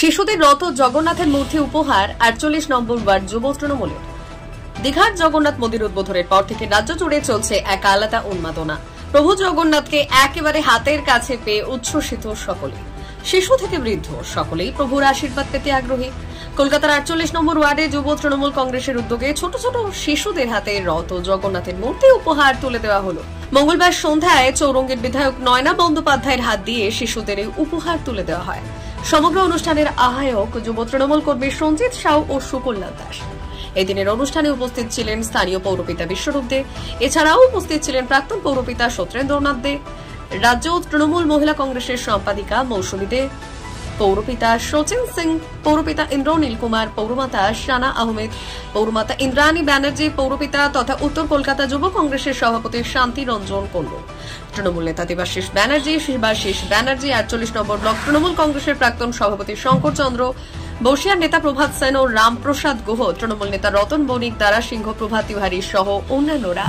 শিশুদের রথ জগন্নাথের মূর্তি উপহার ৪৮ নম্বর ওয়ার্ড যুব তৃণমূলের। দীঘার জগন্নাথ মন্দির উদ্বোধনের পর থেকে রাজ্য জুড়ে চলছে এক আলাদা উন্মাদনা। প্রভু জগন্নাথকে একেবারে হাতের কাছে পেয়ে উচ্ছ্বসিত সকলে, শিশু থেকে বৃদ্ধ সকলেই প্রভুর আশীর্বাদ পেতে আগ্রহী। কলকাতার ৪৮ নম্বর ওয়ার্ডে যুব তৃণমূল কংগ্রেসের উদ্যোগে ছোট ছোট শিশুদের হাতে রথ ও জগন্নাথের মূর্তি উপহার তুলে দেওয়া হল। মঙ্গলবার সন্ধ্যায় চৌরঙ্গীর বিধায়ক নয়না বন্দ্যোপাধ্যায়ের হাত দিয়ে শিশুদের এই উপহার তুলে দেওয়া হয়। সমগ্র অনুষ্ঠানের আহ্বায়ক যুব তৃণমূল কর্মী সঞ্জিত সাউ ও সুকল্যাণ দাস। এই দিনের অনুষ্ঠানে উপস্থিত ছিলেন স্থানীয় পৌরপিতা বিশ্বরূপ দে, এছাড়াও উপস্থিত ছিলেন প্রাক্তন পৌরপিতা সত্যেন্দ্রনাথ দে, রাজ্য তৃণমূল মহিলা কংগ্রেসের সম্পাদিকা মৌসুমী দে, পৌরপিতা সচিন সিং, পৌরপিতা ইন্দ্রনীল কুমার, পৌরমাতা শানা আহমেদ, পৌরমাতা ইন্দ্রাণী ব্যানার্জি, পৌরপিতা তথা উত্তর কলকাতা যুব কংগ্রেসের সভাপতি শান্তি রঞ্জন কুণ্ডু, তৃণমূল নেতা দেবাশিস ব্যানার্জি, শিবাশিস ব্যানার্জি, ৪৮ নম্বর ব্লক তৃণমূল কংগ্রেসের প্রাক্তন সভাপতি শঙ্কর চন্দ্র, বসিয়ার নেতা প্রভাত সেন ও রামপ্রসাদ গুহ, তৃণমূল নেতা রতন বণিক, দারা সিংহ, প্রভাত তিওয়ারি সহ অন্যান্যরা।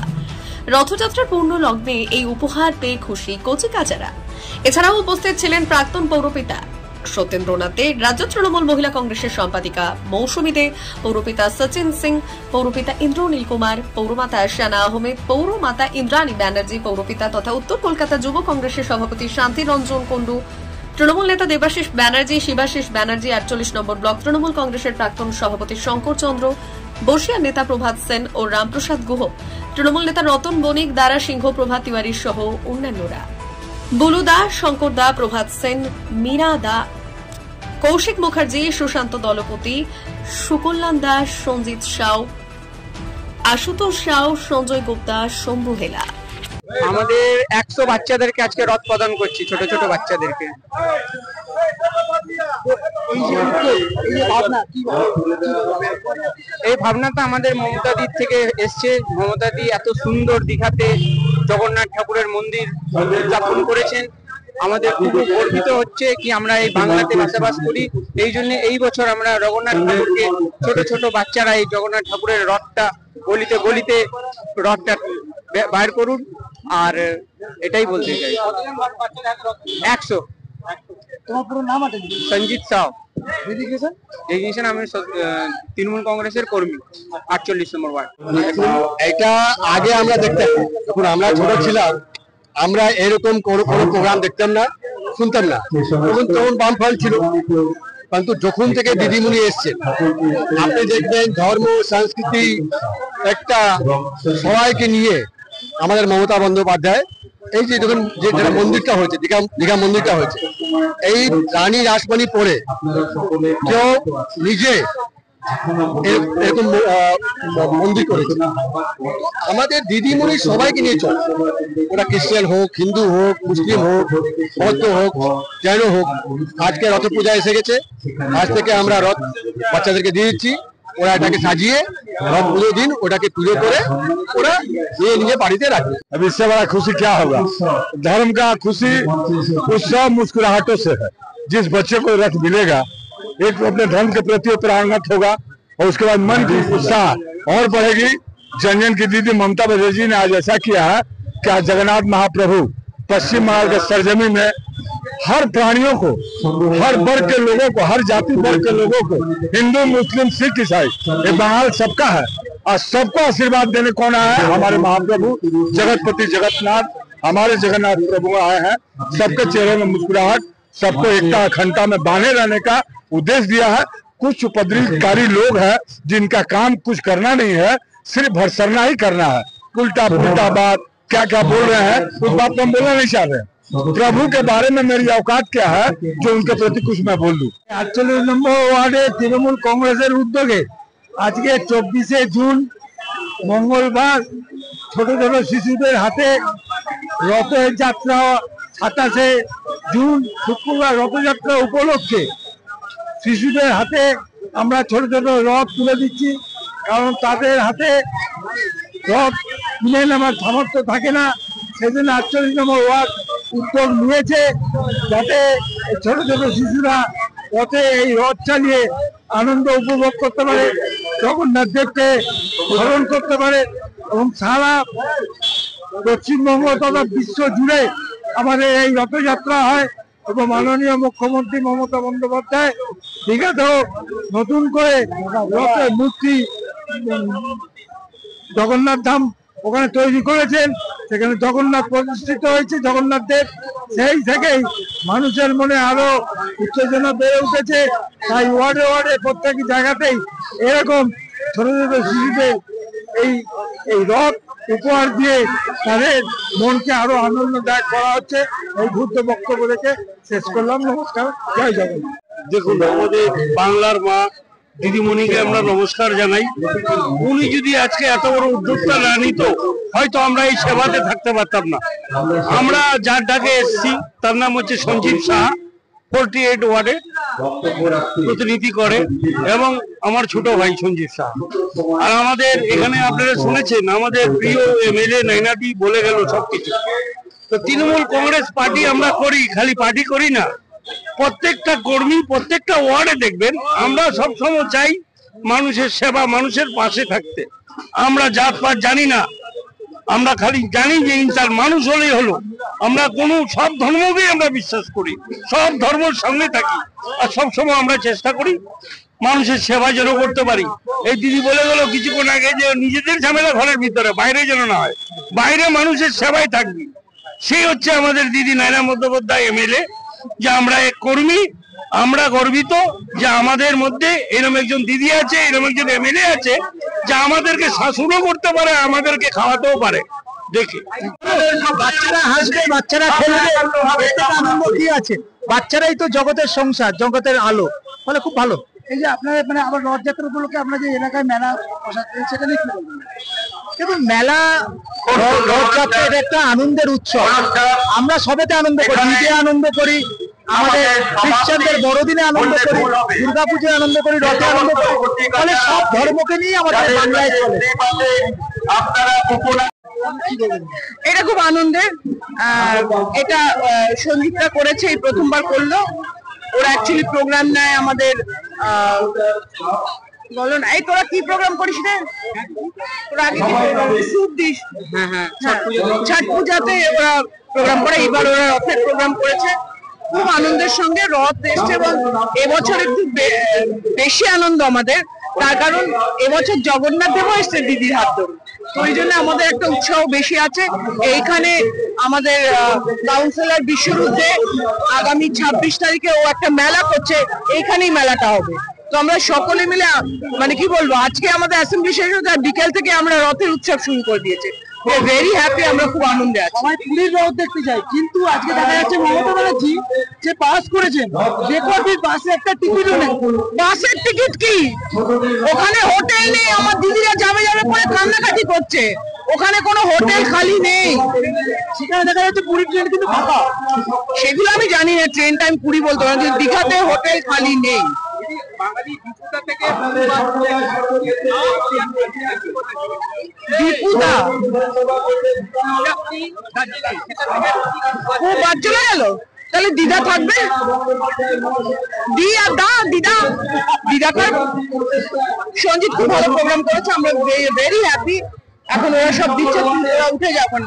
রথযাত্রার পূর্ণ লগ্নে এই উপহার পেয়ে খুশি কচিকাচারা। এছাড়াও উপস্থিত ছিলেন প্রাক্তন পৌরপিতা সত্যেন্দ্রনাথ দে, রাজ্য তৃণমূল মহিলা কংগ্রেসের সম্পাদিকা মৌসুমী দে, পৌরপিতা সচিন সিং, পৌরপিতা ইন্দ্রনীল কুমার, পৌরমাতা শানা আহমেদ, পৌরমাতা ইন্দ্রাণী ব্যানার্জি, পৌরপিতা তথা উত্তর কলকাতা যুব কংগ্রেসের সভাপতি শান্তি রঞ্জন কুণ্ডু, তৃণমূল নেতা দেবাশিস ব্যানার্জি, শিবাশিস ব্যানার্জি, ৪৮ নম্বর ব্লক তৃণমূল কংগ্রেসের প্রাক্তন সভাপতি শঙ্কর চন্দ্র, বসিয়ার নেতা প্রভাত সেন ও রামপ্রসাদ গুহ, তৃণমূল নেতা রতন বণিক, দারা সিংহ, প্রভাত তিওয়ারি সহ অন্যান্যরা। বুলু দা, শঙ্কর দা, প্রভাত সেন, মীরা দা, কৌশিক মুখার্জি, সুশান্ত দলপতি, সুকল্যাণ দাস, সঞ্জিত সাউ, আশুতোষ সাউ, সঞ্জয় গুপ্তা, শম্ভু হেলা। আমাদের ১০০ বাচ্চাদেরকে আজকে রথ প্রদান করছি, ছোট ছোট বাচ্চাদেরকে। এই ভাবনাটা আমাদের মমতা দির থেকে এসছে। মমতা দি এত সুন্দর দীঘাতে জগন্নাথ ঠাকুরের মন্দির স্থাপন করেছেন। আমাদের খুব গর্বিত হচ্ছে কি আমরা এই বাংলাতে বসবাস করি। এই জন্য এই বছর আমরা জগন্নাথ ঠাকুরকে, ছোট ছোট বাচ্চারা এই জগন্নাথ ঠাকুরের রথটা গলিতে গলিতে রথটা বাইর করুন। আর এটাই বলতে চাই। ১০০। তোমার পুরো নাম আছে? সঞ্জিত সাউ। ডেজিগনেশন? আমি তৃণমূল কংগ্রেসের কর্মী, ৪৮ নম্বর ওয়ার্ড। এটা আগে আমরা দেখতাম, যখন আমরা ছোট ছিলাম আমরা এরকম কোনো প্রোগ্রাম দেখতাম না, শুনতাম না। তখন বামফল ছিল, কিন্তু যখন থেকে দিদিমণি এসছেন আপনি দেখবেন ধর্ম সংস্কৃতি একটা সবাইকে নিয়ে আমাদের মমতা বন্দ্যোপাধ্যায় এই যে যখন যেটা মন্দিরটা হয়েছে, দীঘা মন্দিরটা হয়েছে, এই রানী রাসমণি পরে কেউ নিজে এরকম মন্দির করেছে। আমাদের দিদিমণি সবাইকে নিয়ে চলে, ওরা খ্রিস্টান হোক, হিন্দু হোক, মুসলিম হোক, বৌদ্ধ হোক, জৈন হোক। আজকে রথ পূজা এসে গেছে, আজ থেকে আমরা রথ বাচ্চাদেরকে দিয়ে দিচ্ছি। ওরা এটাকে সাজিয়ে रथ पूरे दिन ওটাকে পুজো করে ওরা নিয়ে নিয়ে বাড়িতে রাখে। अब इससे बड़ा खुशी क्या होगा? धर्म का खुशी उत्सव मुस्कुराहटों से है। जिस बच्चे को रथ मिलेगा, एक तो अपने धर्म के प्रति प्राणगत होगा और उसके बाद मन की उत्साह और बढ़ेगी। जन जन की दीदी ममता बनर्जी ने आज ऐसा किया है कि आज जगन्नाथ महाप्रभु पश्चिम बंगाल के सरजमी में हर प्राणियों को, हर वर्ग के लोगों को, हर जाति वर्ग के लोगों को, हिंदू मुस्लिम सिख ईसाई, ये बंगाल सबका है और सबको आशीर्वाद देने कौन आया है? हमारे महाप्रभु जगतपति जगन्नाथ, हमारे जगन्नाथ प्रभु आए हैं। सबके चेहरे में मुस्कुराहट, सबको एकता अखंडता में बांधे रहने का उद्देश्य दिया है। कुछ उपद्रवकारी लोग हैं जिनका काम कुछ करना नहीं है, सिर्फ भरसरना ही करना है। उल्टा पुल्टा बात क्या क्या बोल रहे हैं, उस बात को हम बोलना नहीं चाह रहे हैं। प्रभु के बारे में मेरी औकात क्या है जो उनके प्रति कुछ मैं बोल दूं। ৪৮ নম্বর ওয়ার্ডে তৃণমূল কংগ্রেসের উদ্যোগে আজকে ২৪শে জুন মঙ্গলবার ছোট ছোট শিশুদের হাতে রথযাত্রা, ২৭শে জুন শুক্রবার রথযাত্রা উপলক্ষে শিশুদের হাতে আমরা ছোট ছোট রথ তুলে দিচ্ছি। কারণ তাদের হাতে রথ কিনে নেওয়ার সামর্থ্য থাকে না, সেজন্য ৪৮ নম্বর ওয়ার্ড উদ্যোগ নিয়েছে যাতে ছোট ছোট শিশুরা রথে এই রথ চালিয়ে আনন্দ উপভোগ করতে পারে, জগন্নাথ দেবকে স্মরণ করতে পারে। এবং সারা পশ্চিমবঙ্গ তথা বিশ্ব জুড়ে আমাদের এই রথযাত্রা হয়। এবং মাননীয় মুখ্যমন্ত্রী মমতা বন্দ্যোপাধ্যায় দীঘাতেও নতুন করে রথের মূর্তি জগন্নাথ ধাম ওখানে তৈরি করেছেন, সেখানে জগন্নাথ প্রতিষ্ঠিত হয়েছে জগন্নাথ দেব। সেই থেকেই মানুষের মনে আরো উত্তেজনা বেড়ে উঠেছে। তাই ওয়ার্ডে ওয়ার্ডে প্রত্যেক জায়গাতেই এরকম ছোট ছোট শিশুদের এই রথ উপহার দিয়ে তাদের মনকে আরো আনন্দদায়ক করা হচ্ছে। এই ক্ষুদ্র বক্তব্য রেখে শেষ করলাম। নমস্কার, জয় জগন্নাথ। দেখুন, আমাদের বাংলার মা দিদিমণিকে আমরা নমস্কার জানাই। উনি যদি আজকে এত বড় উদ্যোক্তা না নিত, হয়তো আমরা এই সেবাতে থাকতে পারতাম না। আমরা যার ডাকে এসেছি তার নাম হচ্ছে সঞ্জীব সাহা, 48 ওয়ার্ডে প্রতিনিধি করে, এবং আমার ছোট ভাই সঞ্জীব সাহা। আর আমাদের এখানে আপনারা শুনেছেন আমাদের প্রিয় এমএলএ নাইনাটি বলে গেল সবকিছু। তো তৃণমূল কংগ্রেস পার্টি আমরা করি, খালি পার্টি করি না, প্রত্যেকটা কর্মী প্রত্যেকটা ওয়ার্ডে দেখবেন আমরা সবসময় চাই মানুষের সেবা, মানুষের পাশে থাকতে। আমরা জাতপাত জানি না, আমরা খালি জানি যে ইনসান মানুষ হলেই হলো। আমরা সব ধর্মকেই আমরা বিশ্বাস করি, সব ধর্মের সঙ্গে থাকি, আর সবসময় আমরা চেষ্টা করি মানুষের সেবা যেন করতে পারি। এই দিদি বলে গেল কিছুক্ষণ আগে যে নিজেদের ঝামেলা ঘরের ভিতরে, বাইরে যেন না হয়, বাইরে মানুষের সেবায় থাকবি। সেই হচ্ছে আমাদের দিদি নায়না বন্দ্যোপাধ্যায় এমএলএ। যে আমরা এক কর্মী, আমরা গর্বিত যে আমাদের মধ্যে এরকম একজন দিদি আছে, এরকম একজন এমএলএ আছে যে আমাদেরকে শাসনও করতে পারে, আমাদেরকে খাওয়াতেও পারে। দেখে বাচ্চারা হাসবে, বাচ্চারা খেলবে, আনন্দ কি আছে? বাচ্চারাই তো জগতের সংসার, জগতের আলো, ফলে খুব ভালো। এই যে আপনার মানে আবার রথযাত্রা উপলক্ষে আপনার যে এলাকায় মেলা বসাচ্ছেন, সেটা নিয়ে কি বলবেন? দেখুন, মেলা রথযাত্রা এটা একটা আনন্দের উৎসব। আমরা সবেতে আনন্দ করি, ঈদে আনন্দ করি, আমাদের খ্রিস্টানদের বড়দিনে আনন্দ করি, দুর্গাপুজোয় আনন্দ করি, রথে আনন্দ করি। ফলে সব ধর্মকে নিয়ে আমাদের বাংলায় চলে। এটা খুব আনন্দের। এটা সঞ্জীবরা করেছে, এই প্রথমবার করলো। ওরা অ্যাকচুয়ালি প্রোগ্রাম নেয় আমাদের, বলো না, এই তোরা কি প্রোগ্রাম করিস রে? তোরা আগে স্যুপ দিস। ছট পূজাতে ওরা প্রোগ্রাম করে, এবার ওরা রথের প্রোগ্রাম করেছে। খুব আনন্দের সঙ্গে রথ এসছে, এবং এবছর একটু বেশি আনন্দ আমাদের, তার কারণ এবছর জগন্নাথ দেবও এসছে দিদির হাত ধরে। তো ওই জন্য আমাদের একটা উৎসাহ বেশি আছে। এইখানে আমাদের কাউন্সিলর বিশ্বরুদ্ধে আগামী 26 তারিখে ও একটা মেলা করছে, এইখানেই মেলাটা হবে। তো আমরা সকলে মিলে, মানে কি বলবো, আজকে আমাদের অ্যাসেম্বলি শেষ হতে বিকেল থেকে আমরা রথের উৎসব শুরু করে দিয়েছে। ভেরি হ্যাপি, আমরা খুব আনন্দে আছি। সবাই পুরীর রথ দেখতে যায়, কিন্তু আজকে দেখা যাচ্ছে মমতা ব্যানার্জি যে পাস করেছেন, রেকর্ডের বাসে একটা টিকিটও নেই। বাসের টিকিট কি? ওখানে হোটেল নেই, আমার দিদিরা যাবে যাবে করে কান্নাকাটি করছে। ওখানে কোনো হোটেল খালি নেই। সেখানে দেখা যাচ্ছে পুরীর ট্রেন কিন্তু ফাঁকা। সেগুলো আমি জানি না, ট্রেন টাইম পুরী বলতে পারো, কিন্তু দীঘাতে হোটেল খালি নেই। দীপুদা ও বাদ চলে গেল, তাহলে দিদা থাকবে। দিদাকে সঞ্জিত খুব ভালো প্রোগ্রাম করেছে, আমরা ভেরি হ্যাপি। এখন ওরা সব দিচ্ছে, ওরা উঠে যাবে।